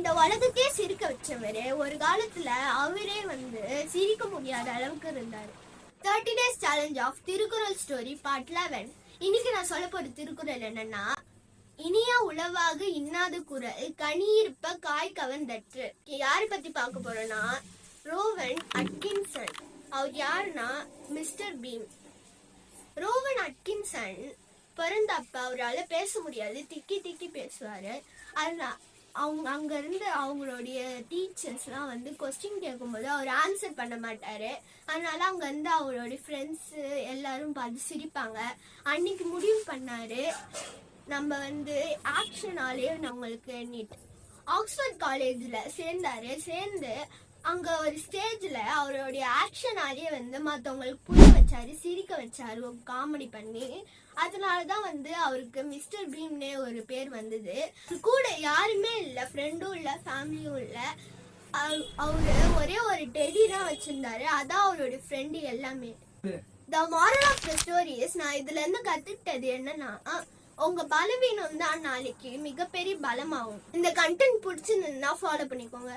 இந்த உலகத்தையே சிரிக்க வச்சவரு ஒரு காலத்துல அவரே சிரிக்க முடியாத அளவுக்கு இருந்தாரு. 30 days challenge of Thirukkural story part 11. இன்னைக்கு நான் சொல்ல போற திருக்குறள் என்னன்னா, இனிய உளவாக இன்னாத குரல் கனியிருப்ப காய் கவர்ந்தற்று. யாரை பத்தி பார்க்க போறோம்னா, ரோவன் அட்கின்சன். அவர் யாருன்னா மிஸ்டர் பீம். ரோவன் அட்கின்சன் பிறந்தப்ப அவரால் பேச முடியாது, திக்கி திக்கி பேசுவாரு. அதனால அங்க இருந்து அவங்களுடைய டீச்சர்ஸ்லாம் கொஸ்டின் கேட்கும்போது அவர் ஆன்சர் பண்ண மாட்டாரு. அதனால அங்க இருந்து அவருடைய ஃப்ரெண்ட்ஸ் எல்லாரும் பார்த்து சிரிப்பாங்க. அன்னைக்கு முடிவு பண்ணாரு, நம்ம ஆக்ஷனாலே நம்மளுக்கு நீட் ஆக்ஸ்போர்ட் காலேஜ்ல சேர்ந்து அங்க ஒரு ஸ்டேஜ்ல அவருடைய ஆக்ஷனாலே மற்றவங்களுக்கு புரிய வச்சாரு, சிரிக்க வச்சாரு ஒரு காமெடி பண்ணி. அதனாலதான் அவருக்கு மிஸ்டர் பீம்னே ஒரு பேர் வந்தது. கூட யாருமே இல்ல, ஃப்ரெண்டும் இல்ல, ஃபேமிலியும் இல்ல. அவரு ஒரே ஒரு டெடி தான் வச்சிருந்தாரு, அதான் அவரோட ஃப்ரெண்டு எல்லாமே. The moral of the story is, நான் இதுல இருந்து கத்துக்கிட்டது என்னன்னா, உங்க பலவீனம் தான் நாளைக்கு மிகப்பெரிய பலமாகும். இந்த கண்டென்ட் பிடிச்சிருந்தா ஃபாலோ பண்ணிக்கோங்க.